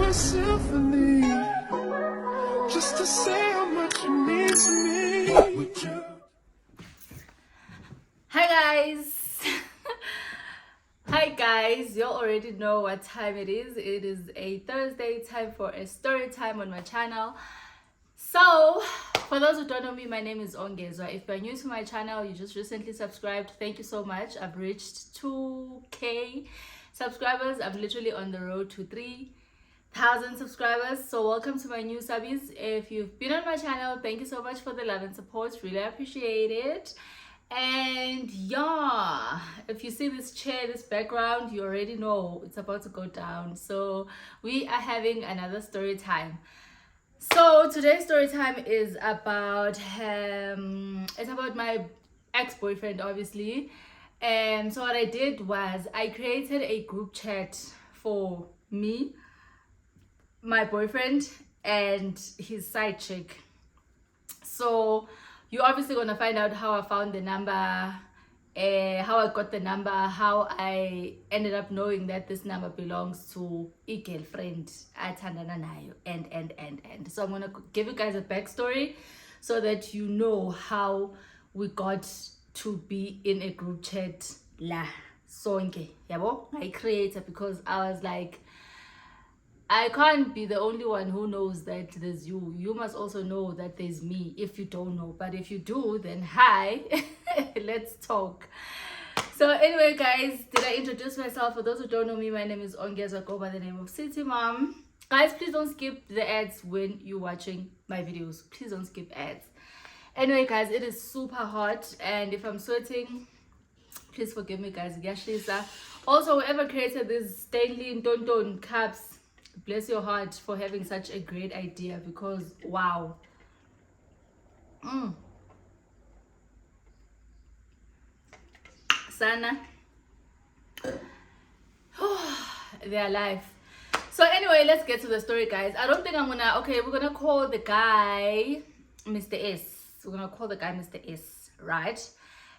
a symphony, just to say how much you mean to me. Would you? Hi guys. Hi guys, you already know what time it is. It is a Thursday, time for a story time on my channel. So for those who don't know me, my name is Ongezwa. If you're new to my channel, you just recently subscribed, thank you so much. I've reached 2k subscribers. I'm literally on the road to 3,000 subscribers. So welcome to my new subbies. If you've been on my channel, thank you so much for the love and support, really appreciate it. And yeah, if you see this chair, this background, you already know it's about to go down. So we are having another story time. So today's story time is about it's about my ex-boyfriend, obviously. And so what I did was I created a group chat for me, my boyfriend, and his side chick. So you're obviously gonna find out how I found the number, how I got the number, how I ended up knowing that this number belongs to a girlfriend athandana nayo, and. So I'm gonna give you guys a backstory so that you know how we got to be in a group chat la sonke yabo I created, because I was like, I can't be the only one who knows that there's you. You must also know that there's me if you don't know. But if you do, then hi, let's talk. So anyway, guys, did I introduce myself? For those who don't know me, my name is Ongezwa, go by the name of City Mom. Guys, please don't skip the ads when you're watching my videos. Please don't skip ads. Anyway, guys, it is super hot. And if I'm sweating, please forgive me, guys. Also, whoever created these Stanley Tonton cups, bless your heart for having such a great idea, because wow. Sana. They're alive. So anyway, let's get to the story, guys. I don't think I'm gonna, okay, we're gonna call the guy Mr. S. We're gonna call the guy Mr. S, right?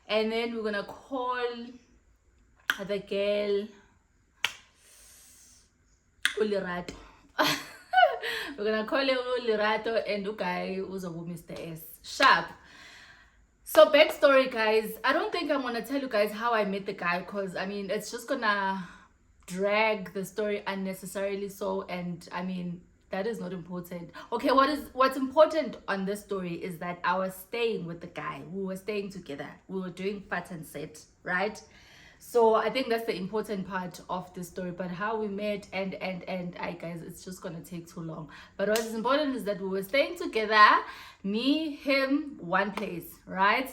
And then we're gonna call the girl Ulirato. We're gonna call him Ulirato, and the guy who's a Mr. S. Sharp. So backstory, guys. I don't think I'm gonna tell you guys how I met the guy, because I mean it's just gonna drag the story unnecessarily. So, and I mean that is not important. Okay, what's important on this story is that I was staying with the guy. We were staying together. We were doing fat and set, right? So I think that's the important part of the story. But how we met and I guys, it's just gonna take too long. But what is important is that we were staying together, me, him, one place, right?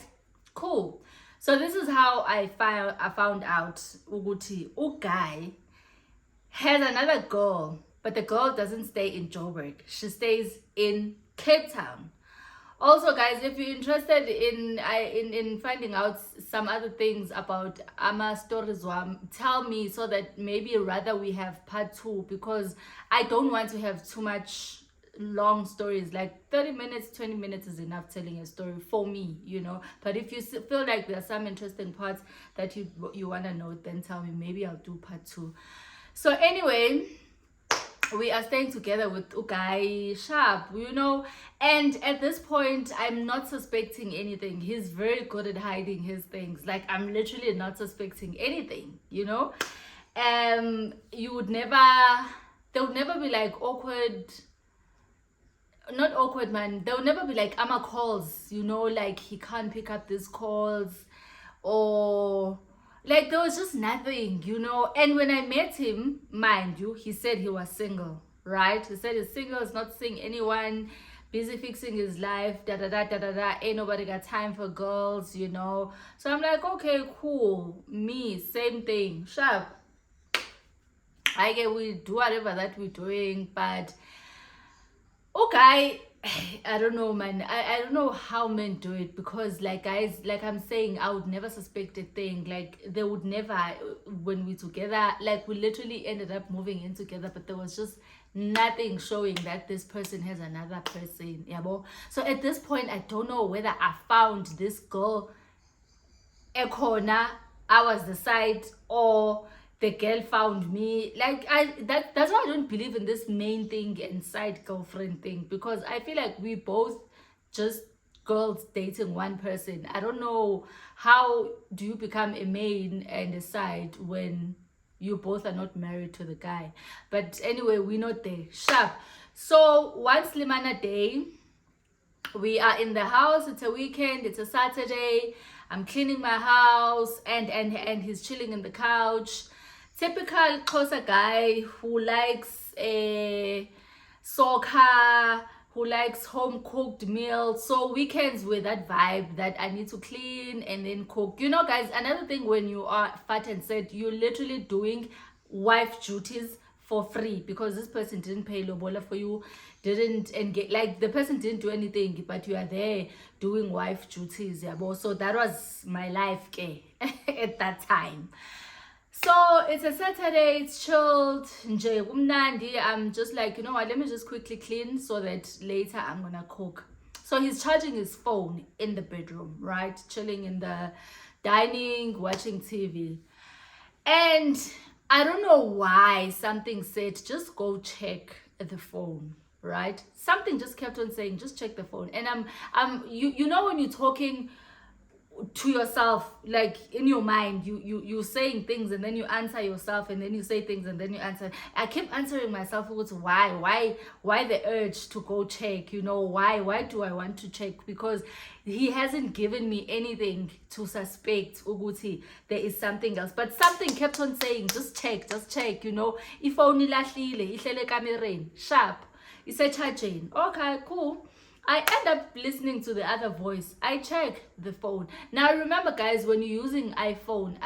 Cool. So this is how I found out Uguti guy has another girl, but the girl doesn't stay in Joburg. She stays in Cape Town. Also, guys, if you're interested in finding out some other things about Ama stories, tell me, so that maybe rather we have part 2, because I don't want to have too much long stories. Like 30 minutes, 20 minutes is enough telling a story for me, you know. But if you feel like there are some interesting parts that you want to know, then tell me, maybe I'll do part 2. So anyway, we are staying together with Ugai Sharp, you know, and at this point I'm not suspecting anything. He's very good at hiding his things. Like, I'm literally not suspecting anything, you know. You would never, there would never be like awkward, not awkward, man, there would never be like Ama calls, you know, like he can't pick up these calls, or like there was just nothing, you know. And when I met him, mind you, he said he was single, right? He said he's single, he's not seeing anyone, busy fixing his life, ain't nobody got time for girls, you know. So I'm like, okay, cool. Me, same thing. Sharp. I get, we do whatever that we're doing, but okay, I don't know, man. I don't know how men do it, because like, guys, like I'm saying, I would never suspect a thing. Like, they would never, when we're together, like we literally ended up moving in together, but there was just nothing showing that this person has another person, yabo. So at this point, I don't know whether I found this girl a corner, I was the side, or the girl found me. Like, that's why I don't believe in this main thing and side girlfriend thing, because I feel like we both just girls dating one person. I don't know how do you become a main and a side when you both are not married to the guy. But anyway, we're not there. Sharp. So one Slimana day, we are in the house. It's a weekend, it's a Saturday. I'm cleaning my house, and he's chilling in the couch. Typical Xhosa guy who likes soccer, who likes home cooked meals. So weekends with that vibe that I need to clean and then cook. You know, guys, another thing, when you are fat and sad, you're literally doing wife duties for free, because this person didn't pay lobola for you, didn't engage, like the person didn't do anything, but you are there doing wife duties. Yeah, so that was my life at that time. So it's a Saturday, it's chilled, nje kumnandi. I'm just like, you know what, let me just quickly clean so that later I'm gonna cook. So he's charging his phone in the bedroom, right? Chilling in the dining, watching TV. And I don't know why something said, just go check the phone, right? Something just kept on saying, just check the phone. And you know, when you're talking to yourself, like in your mind, you're saying things and then you answer yourself, and then you say things and then you answer. I kept answering myself, why the urge to go check, you know, why do I want to check? Because he hasn't given me anything to suspect Uguti there is something else, but something kept on saying, just check, you know. If only lahlile ihlele kamereni sharp, isecharging. Okay, cool. I end up listening to the other voice. I check the phone. Now remember, guys, when you're using iPhone,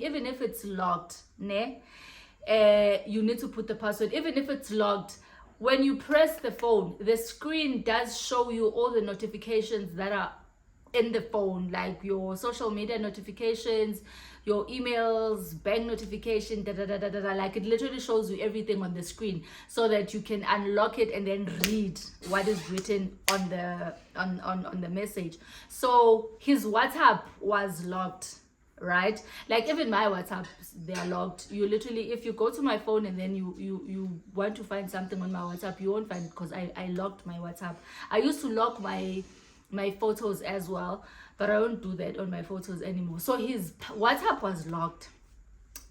even if it's locked, you need to put the password. Even if it's locked, when you press the phone, the screen does show you all the notifications that are in the phone, like your social media notifications, your emails, bank notification, like it literally shows you everything on the screen, so that you can unlock it and then read what is written on the message. So his WhatsApp was locked, right? Like even my WhatsApp, they are locked. You literally, if you go to my phone and then you want to find something on my WhatsApp, you won't find it, because I locked my WhatsApp. I used to lock my photos as well, but I don't do that on my photos anymore. So his WhatsApp was locked.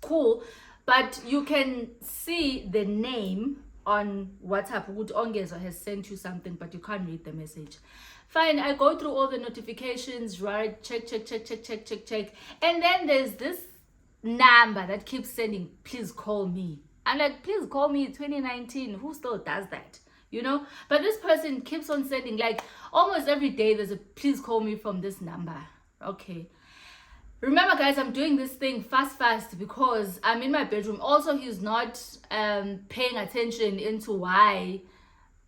Cool. But you can see the name on WhatsApp. Ongezo has sent you something, but you can't read the message. Fine, I go through all the notifications, right? Check. And then there's this number that keeps sending, please call me. I'm like, please call me, 2019. Who still does that? You know, but this person keeps on sending, like almost every day there's a please call me from this number. Okay, remember, guys, I'm doing this thing fast because I'm in my bedroom. Also, he's not paying attention into why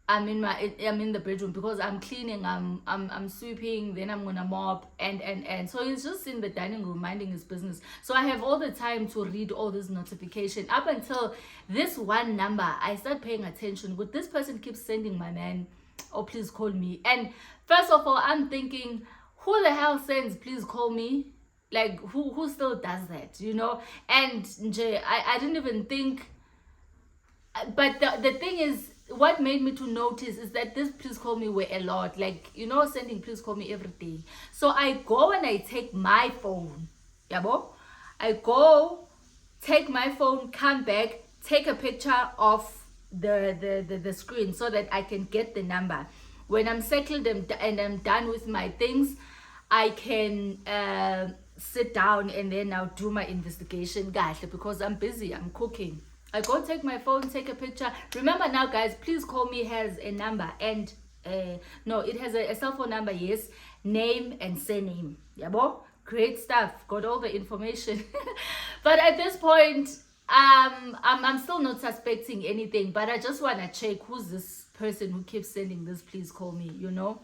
I'm in the bedroom, because I'm cleaning, I'm sweeping, then I'm gonna mop, and so he's just in the dining room minding his business. So I have all the time to read all this notification, up until this one number. I start paying attention. But this person keeps sending my man, oh please call me. And first of all, I'm thinking, who the hell sends please call me? Like who still does that, you know? And I didn't even think. But the thing is, what made me to notice is that this please call me were a lot, like, you know, sending please call me every day. So I go and I take my phone, yabo, I go take my phone, come back, take a picture of the screen so that I can get the number. When I'm settled and I'm done with my things, I can sit down and then I'll do my investigation, guys, because I'm busy, I'm cooking. I go take my phone, take a picture. Remember now, guys, please call me has a number, and no, it has a cell phone number, yes, name and surname. Yabo, great stuff. Got all the information. But at this point, I'm still not suspecting anything, but I just want to check who's this person who keeps sending this please call me, you know.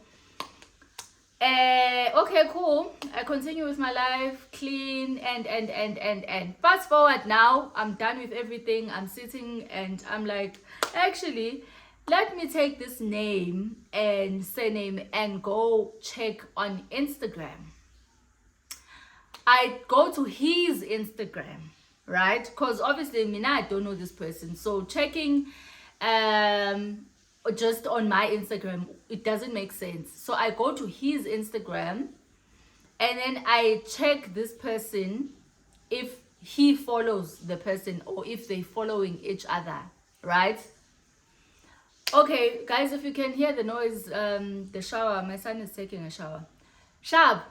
Okay, cool. I continue with my life, clean, and fast forward now, I'm done with everything. I'm sitting and I'm like, actually, let me take this name and surname and go check on Instagram. I go to his Instagram. right? Because obviously I don't know this person, so checking just on my Instagram, it doesn't make sense. So I go to his Instagram and then I check this person if he follows the person or if they following each other, right? Okay, guys, if you can hear the noise, the shower, my son is taking a shower. Sharp,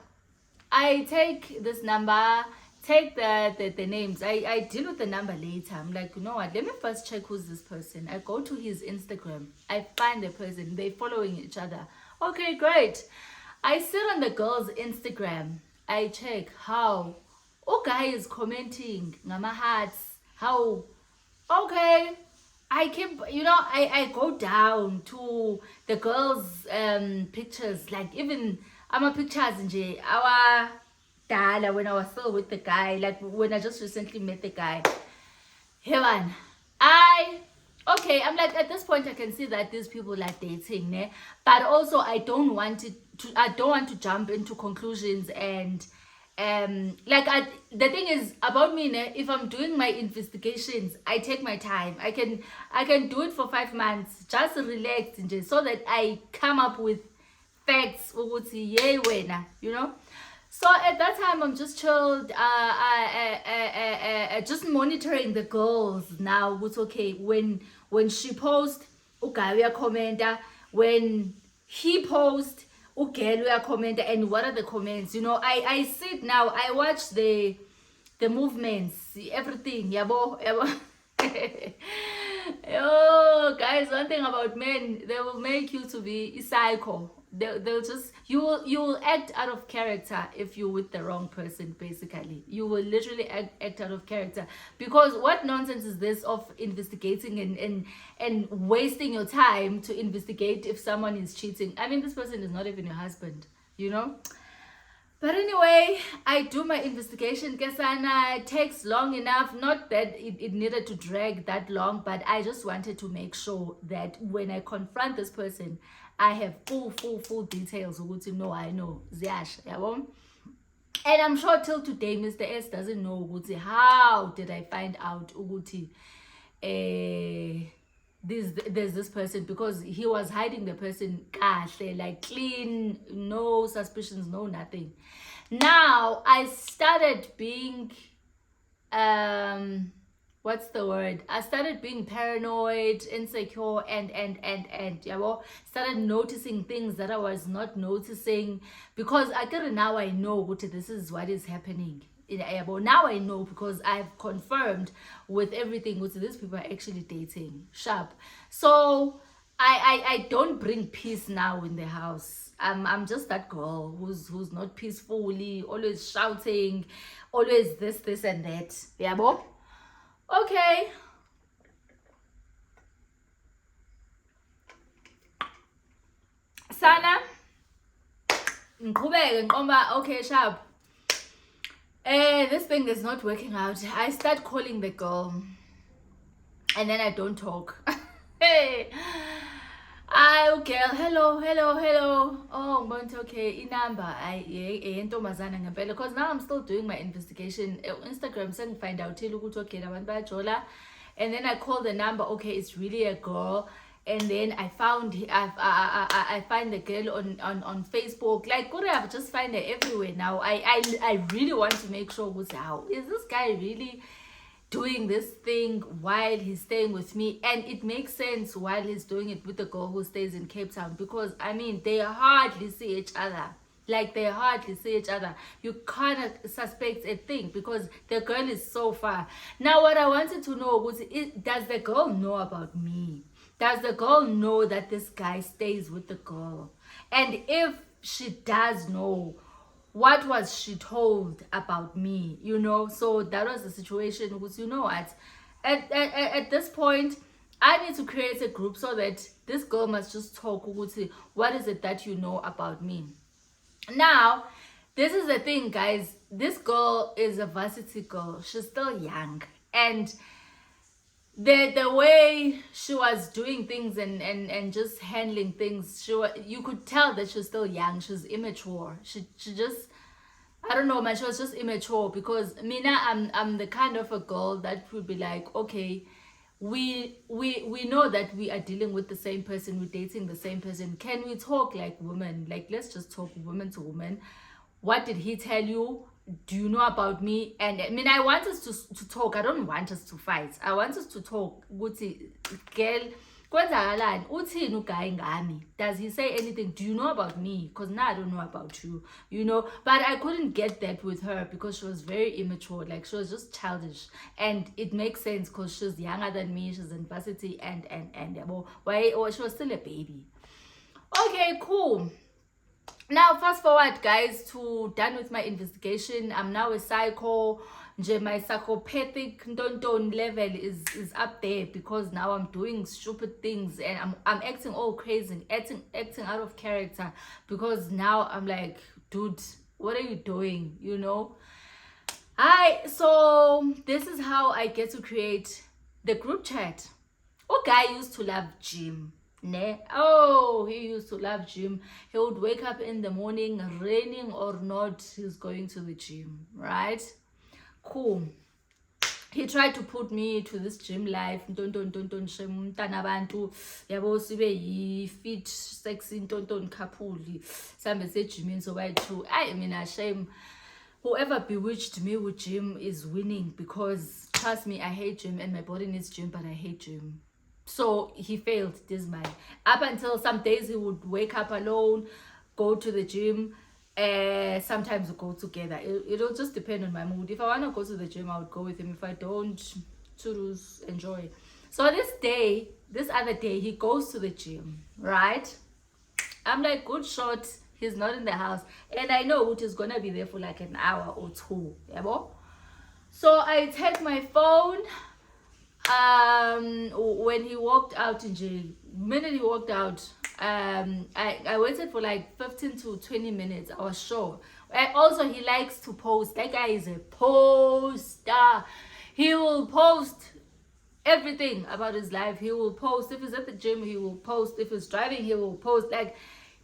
I take this number, take the names. I deal with the number later. I'm like, you know what? Let me first check who's this person. I go to his Instagram. I find the person. They following each other. Okay, great. I sit on the girl's Instagram. I check how. Oh, guy is commenting. Ngama hearts. How. Okay. I keep, I go down to the girls' pictures, like even our pictures in our dala when I was still with the guy, like when I just recently met the guy. Heaven, I'm like, at this point I can see that these people are dating, ne? But also I don't want to jump into conclusions and the thing is about me, ne, if I'm doing my investigations, I take my time. I can do it for 5 months, just relax and just so that I come up with facts, you know. So at that time I'm just chilled, just monitoring the girls now. What's okay when she posts, okay, we are commenter. When he posts, okay, we are commenter. And what are the comments? You know, I sit now, I watch the movements, everything. Yabo. Oh, guys, one thing about men, they will make you to be a psycho. They'll just, you will act out of character if you're with the wrong person. Basically, you will literally act out of character, because what nonsense is this of investigating and wasting your time to investigate if someone is cheating? I mean, this person is not even your husband, you know. But anyway, I do my investigation. Kesana, it takes long enough. Not that it needed to drag that long, but I just wanted to make sure that when I confront this person, I have full details. No, I know. And I'm sure till today, Mr. S doesn't know how did I find out there's this person, because he was hiding the person like clean, no suspicions, no nothing. Now I started being what's the word? I started being paranoid, insecure, and started noticing things that I was not noticing, because now I know this is what is happening. Now I know, because I've confirmed with everything these people are actually dating. Sharp. So I don't bring peace now in the house. I'm just that girl who's not peacefully, always shouting, always this and that. Yeah, bo? Okay. Sana. Okay, sharp. This thing is not working out. I start calling the girl and then I don't talk. Hey, girl, hello. Oh, but okay, number. Because now I'm still doing my investigation. Instagram saying find out and then I call the number. Okay, it's really a girl. And then I find the girl on Facebook. Like, I just find her everywhere now. I really want to make sure how is this guy really doing this thing while he's staying with me. And it makes sense while he's doing it with the girl who stays in Cape Town, because I mean they hardly see each other. You cannot suspect a thing because the girl is so far. Now what I wanted to know was, does the girl know about me? Does the girl know that this guy stays with the girl? And if she does know, what was she told about me? So that was the situation. Because at this point, I need to create a group so that this girl must just talk. What is it that you know about me? Now, this is the thing, guys. This girl is a varsity girl. She's still young. And the way she was doing things and just handling things, you could tell that she's still young. She's immature. She just I don't know, man, she was just immature because Mina, I'm the kind of a girl that would be like, okay, we know that we are dealing with the same person, we're dating the same person. Can we talk like women? Like, let's just talk woman to woman. What did he tell you? Do you know about me? And I mean, I want us to talk. I don't want us to fight. I want us to talk. Ukuthi, girl, kwenzakalani? Uthini uguy ngami? Does he say anything? Do you know about me? Because now I don't know about you, you know. But I couldn't get that with her because she was very immature. Like, she was just childish. And it makes sense because she's younger than me. She's in varsity and well, why? Or she was still a baby. Okay, cool. Now, fast forward, guys, to done with my investigation. I'm now a psycho. My psychopathic don't level is up there because now I'm doing stupid things and I'm acting all crazy, acting out of character because now I'm like, dude, what are you doing? You know? So this is how I get to create the group chat. Guy used to love gym. Ne? Oh, he used to love gym. He would wake up in the morning, raining or not, he's going to the gym, right? Cool. He tried to put me to this gym life. Don't shame abantu. Yabo sibe yi fit, sexy, don't couple. Some say gym so why too. I mean, I shame. Whoever bewitched me with gym is winning because trust me, I hate gym and my body needs gym, but I hate gym. So he failed this man. Up until some days he would wake up alone, go to the gym. Sometimes we go together. It'll just depend on my mood. If I want to go to the gym, I would go with him. If I don't, choose enjoy. So this other day, he goes to the gym, right? I'm like, good shot. He's not in the house. And I know he's going to be there for like an hour or two. Yeah, so I take my phone. When he walked out in jail, minute he walked out, I waited for like 15 to 20 minutes. I was sure. And also he likes to post. That guy is a poster. He will post everything about his life. He will post. If he's at the gym, he will post. If he's driving, he will post. Like,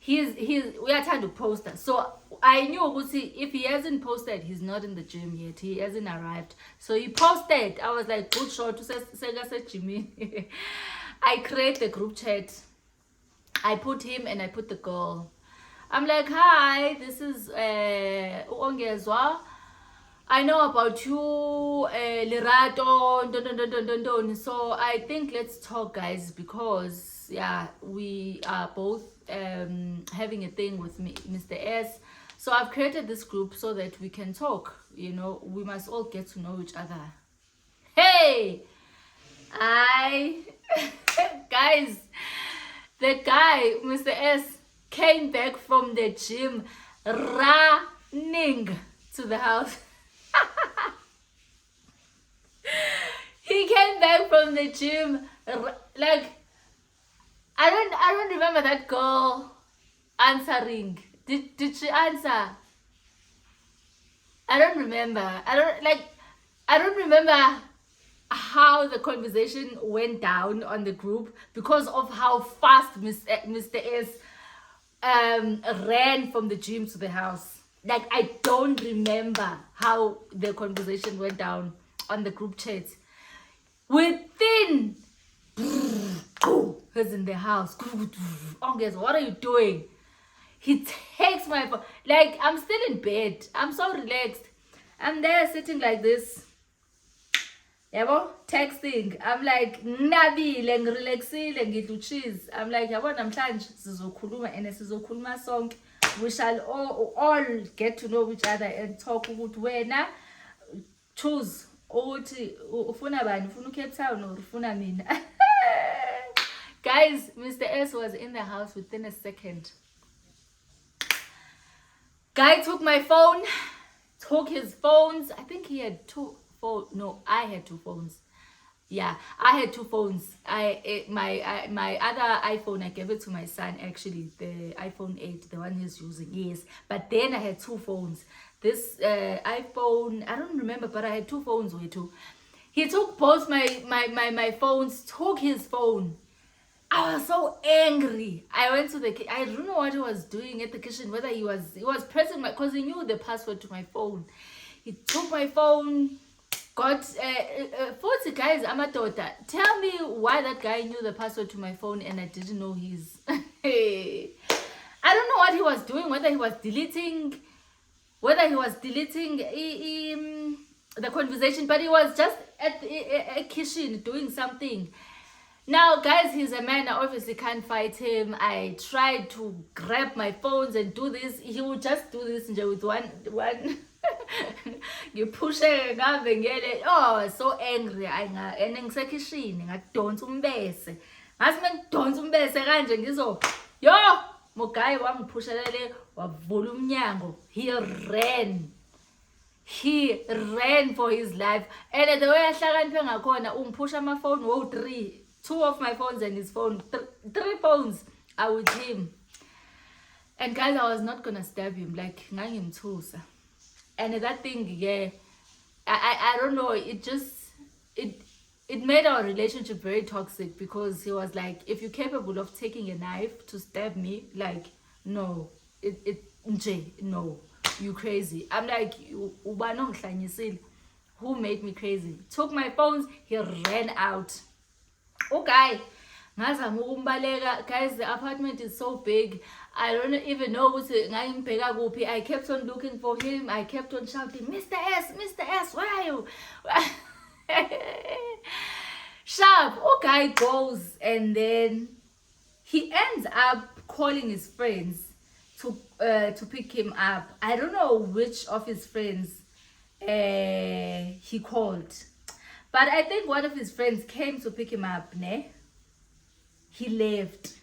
we are trying to post that. So I knew if he hasn't posted, he's not in the gym yet. He hasn't arrived. So he posted. I was like, good shot to say Jimmy. I create the group chat. I put him and I put the girl. I'm like, hi, this is Ongezwa. I know about you, Lerato, don. So I think let's talk, guys, because yeah, we are both having a thing with me, Mr. S. So I've created this group so that we can talk. You know, we must all get to know each other. Hey, guys, the guy, Mr. S, came back from the gym running to the house. He came back from the gym like I don't remember that girl answering. Did she answer? I don't remember. I don't remember how the conversation went down on the group because of how fast Mr. S ran from the gym to the house. Like, I don't remember how the conversation went down on the group chat. Within, he's in the house. Oh, guys, what are you doing? He takes my phone. Like, I'm still in bed. I'm so relaxed. I'm there sitting like this. Yabo, texting. I'm like, nabile, ngirelaxile, ngidluchis. I'm like, yabo, namhlanje sizokhuluma and sizokhuluma sonke. We shall all get to know each other and talk ukuthi wena choose ukuthi ufuna bani, ufuna uCape Town or ufuna mina. Guys, Mr. S was in the house within a second. Guy took my phone, took his phones. I think he had two phones. No, I had two phones. Yeah, I had two phones. My other iPhone, I gave it to my son, actually, the iPhone 8, the one he's using, yes. But then I had two phones. This iPhone, I don't remember, but I had two phones with too. He took both my phones, took his phone, I was so angry. I went to the I don't know what he was doing at the kitchen, whether he was pressing my, because he knew the password to my phone. He took my phone, got 40 guys, amadoda. Tell me why that guy knew the password to my phone and I didn't know his. I don't know what he was doing, whether he was deleting the conversation, but he was just at a kitchen doing something. Now, guys, he's a man. I obviously can't fight him. I tried to grab my phones and do this. He would just do this with one. You push it, oh, I was so angry. And ngisekishini ngadonsa umbese. Ngathi mengidonsa umbese kanje ngizo, yo, moguy wangiphushela wavula umnyango. He ran for his life. And the way ahlakaniphe ngakhona ungipusha ama phone, two of my phones and his phone, three phones are with him. And guys, I was not gonna stab him, like ngangimthusa. And that thing, yeah, I don't know, it made our relationship very toxic, because he was like, if you're capable of taking a knife to stab me, like, no, no, you crazy. I'm like, who made me crazy? Took my phones, he ran out. Okay, guys, the apartment is so big. I don't even know what I kept on looking for him. I kept on shouting, Mr. S, where are you? Sharp. Okay, goes, and then he ends up calling his friends to pick him up. I don't know which of his friends he called, but I think one of his friends came to pick him up, ne? He left.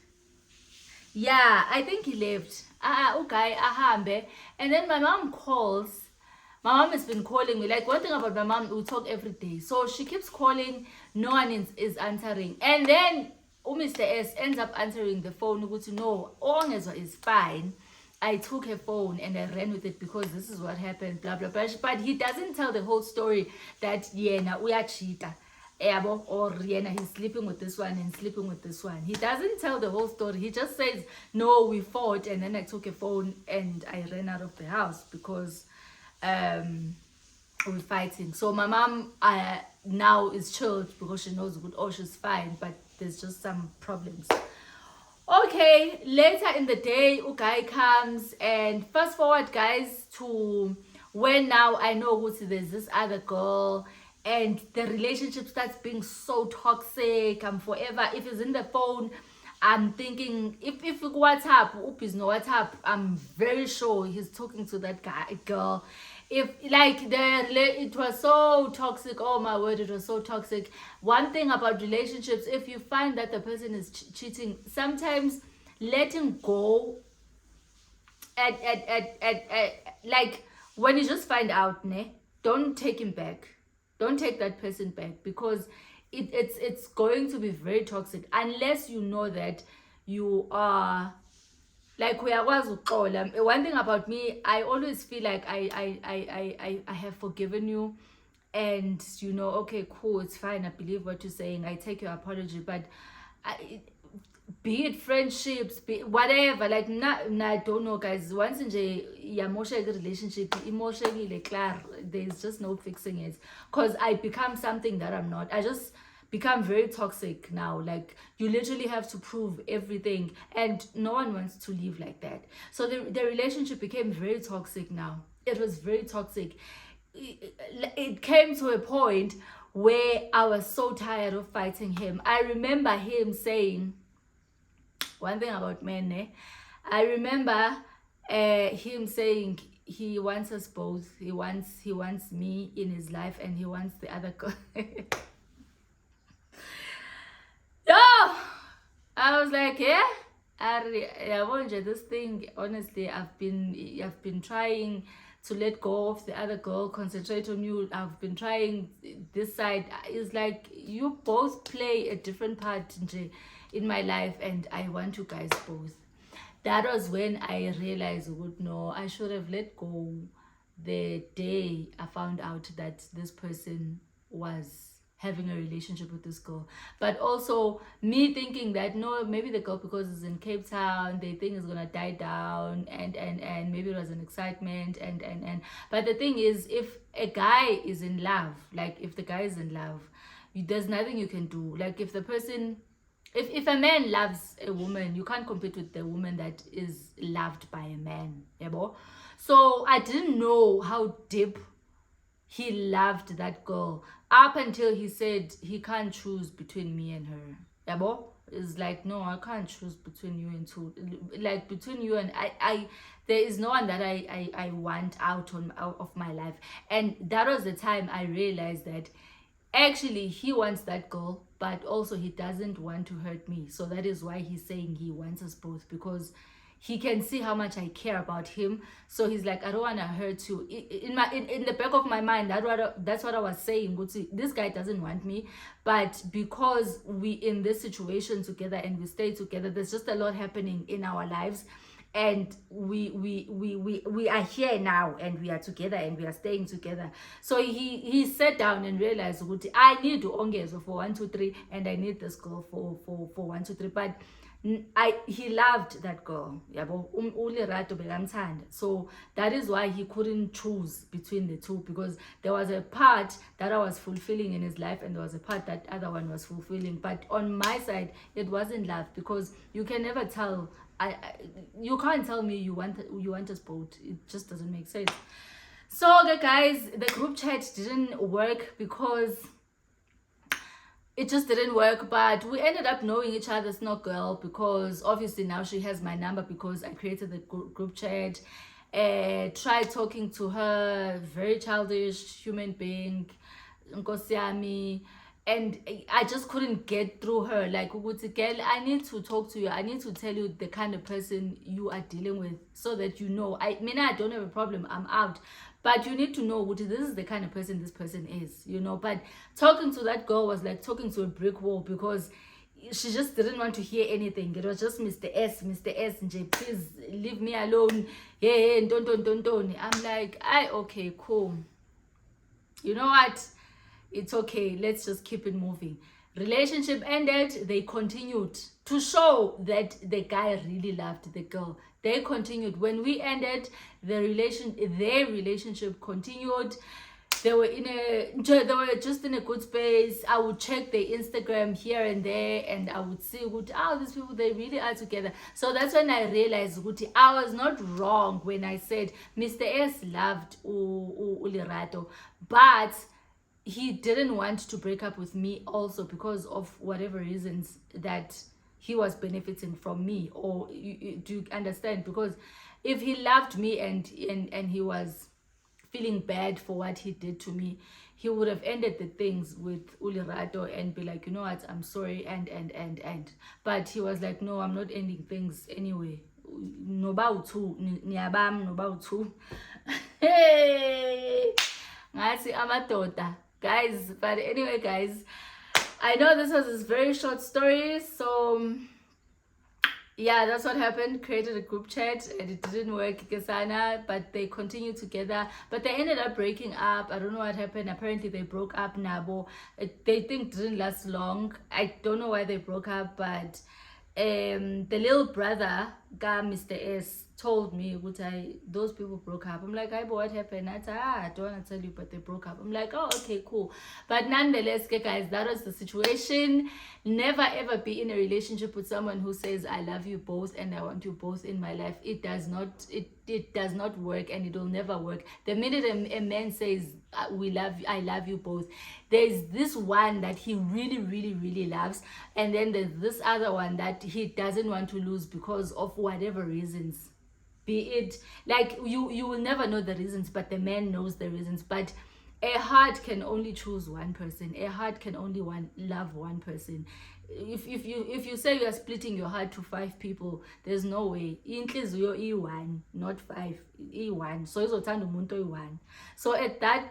Yeah, I think he left. Okay, ahambe. And then my mom calls. My mom has been calling me. Like, one thing about my mom, we talk every day. So she keeps calling, no one is answering. And then Mr. S ends up answering the phone. No, Ongezwa is fine. I took her phone and I ran with it because this is what happened, blah, blah, blah. But he doesn't tell the whole story that, yeah, we are cheater. Or he's sleeping with this one and sleeping with this one. He doesn't tell the whole story. He just says, no, we fought, and then I took a phone and I ran out of the house because we're fighting. So my mom now is chilled because she knows good, oh, she's fine, but there's just some problems. Okay, later in the day, guy comes, and fast forward, guys, to when now I know there's this other girl, and the relationship starts being so toxic. I'm forever, if he's in the phone, I'm thinking, if WhatsApp, is no WhatsApp, I'm very sure he's talking to that girl. If like it was so toxic, oh my word, it was so toxic. One thing about relationships, if you find that the person is cheating, sometimes letting go at like when you just find out, don't take him back. Don't take that person back, because it's going to be very toxic unless you know that you are like one thing about me, I always feel like I have forgiven you, and okay, cool, it's fine, I believe what you're saying, I take your apology, but be it friendships, be whatever, like I don't know, guys, once in a relationship there's just no fixing it, because I become something that I'm not. I just become very toxic now. Like, you literally have to prove everything, and no one wants to live like that. So the relationship became very toxic now. It was very toxic. It came to a point where I was so tired of fighting him. I remember him saying, one thing about men, I remember him saying he wants us both. He wants me in his life, and he wants the other girl. No, I was like, yeah, I want this thing. Honestly, I've been trying to let go of the other girl, concentrate on you. I've been trying this side. It's like you both play a different part in my life, and I want you guys both. That was when I realized, no, I should have let go the day I found out that this person was having a relationship with this girl. But also me thinking that no, maybe the girl, because it's in Cape Town, they think it's gonna die down, and maybe it was an excitement, and but the thing is, if a guy is in love, like if the guy is in love, there's nothing you can do. Like if the person, if a man loves a woman, you can't compete with the woman that is loved by a man, yabo. So I didn't know how deep he loved that girl up until he said he can't choose between me and her, yabo. It's like, no, I can't choose between you and two, like between you and I there is no one that I want out of my life. And that was the time I realized that actually he wants that girl, but also he doesn't want to hurt me. So that is why he's saying he wants us both, because he can see how much I care about him. So he's like, I don't want to hurt you. In the back of my mind, that's what I was saying. This guy doesn't want me, but because we in this situation together and we stay together, there's just a lot happening in our lives, and we are here now, and we are together, and we are staying together. So he sat down and realized, I need to ongezo for 1 2 3, and I need this girl for 1 2 3. But he loved that girl, yabo. Ulirato bekamthanda. So that is why he couldn't choose between the two, because there was a part that I was fulfilling in his life, and there was a part that other one was fulfilling. But on my side, it wasn't love, because you can never tell. You can't tell me you want us both. It just doesn't make sense. So okay, guys, the group chat didn't work because it just didn't work. But we ended up knowing each other's no girl, because obviously now she has my number because I created the group chat. Tried talking to her, very childish human being, Nkosi yami. And I just couldn't get through her. Like, girl, I need to talk to you. I need to tell you the kind of person you are dealing with, so that you know. I mean, I don't have a problem. I'm out. But you need to know this is the kind of person this person is, you know. But talking to that girl was like talking to a brick wall, because she just didn't want to hear anything. It was just Mr. S, Nj, please leave me alone. Yeah, don't. I'm like, okay, cool. You know what? It's okay, let's just keep it moving. Relationship ended, they continued to show that the guy really loved the girl. They continued. When we ended, their relationship continued. They were just in a good space. I would check their Instagram here and there, and I would see, these people, they really are together. So that's when I realized I was not wrong when I said Mr. S loved Ulirato, but he didn't want to break up with me also because of whatever reasons that he was benefiting from me. Or do you understand? Because if he loved me and he was feeling bad for what he did to me, he would have ended the things with Ulirato and be like, you know what, I'm sorry, and but he was like, no, I'm not ending things anyway. Noba utu niyabam, noba utu. Hey, ngasi amadoda. Guys, but anyway, guys, I know this was a very short story, so yeah, that's what happened. Created a group chat and it didn't work, Kesana, but they continued together. But they ended up breaking up. I don't know what happened. Apparently they broke up, Nabo. They think it didn't last long. I don't know why they broke up, but the little brother, Mr. S, told me those people broke up. I'm like, what happened? I don't want to tell you, but they broke up. I'm like, oh, okay, cool. But nonetheless, guys, that was the situation. Never ever be in a relationship with someone who says I love you both and I want you both in my life. It does not work, and it will never work. The minute a man says I love you both, there's this one that he really, really, really loves, and then there's this other one that he doesn't want to lose because of whatever reasons. Be it like you will never know the reasons, but the man knows the reasons. But a heart can only choose one person. A heart can only love one person. If you say you are splitting your heart to 5 people, there's no way. Inhliziyo i1, not 5, i1. So izothanda umuntu oyi1. So at that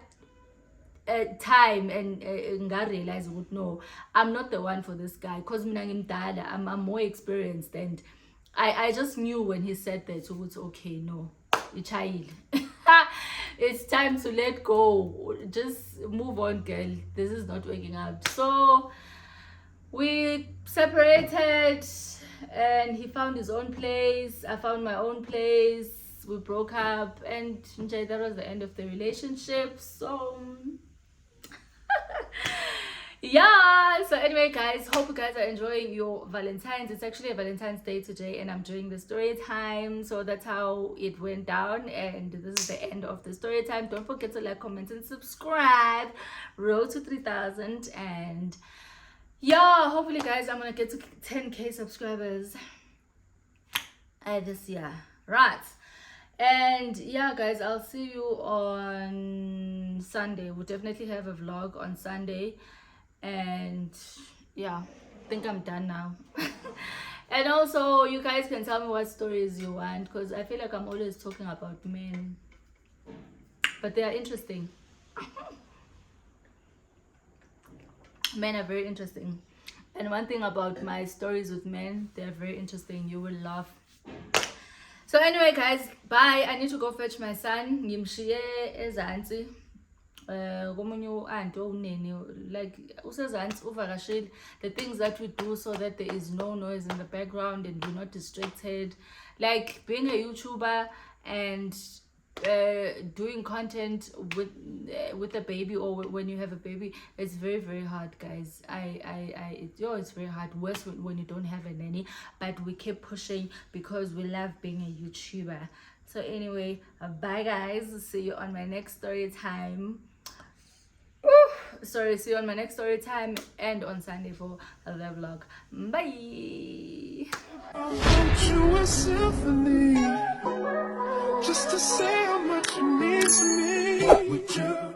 time, and I realized, no, I'm not the one for this guy, because I'm more experienced, and I just knew when he said that, so it's okay, no, ichayile. It's time to let go. Just move on, girl. This is not working out. So we separated, and he found his own place. I found my own place. We broke up, and that was the end of the relationship. So yeah, so anyway guys, hope you guys are enjoying your Valentine's. It's actually a Valentine's Day today, and I'm doing the story time. So that's how it went down, and this is the end of the story time. Don't forget to like, comment, and subscribe. Road to 3,000, and yeah, hopefully guys, I'm gonna get to 10k subscribers this year, right? And yeah guys, I'll see you on Sunday. We'll definitely have a vlog on Sunday. And yeah, I think I'm done now. And also, you guys can tell me what stories you want, because I feel like I'm always talking about men, but they are interesting. Men are very interesting, and one thing about my stories with men, they're very interesting. You will laugh. So anyway guys, bye. I need to go fetch my son. Ngimshiye ezansi. Komunye aunt onene, like usezansi uvakashile. The things that we do so that there is no noise in the background and we're not distracted, like being a YouTuber and doing content with a baby, or when you have a baby, it's very, very hard, guys. It's very hard. Worse when you don't have a nanny, but we keep pushing because we love being a YouTuber. So anyway, bye guys. See you on my next story time. See you on my next story time and on Sunday for the vlog. Bye. I wrote you a symphony just to say how much you mean to me. Would you?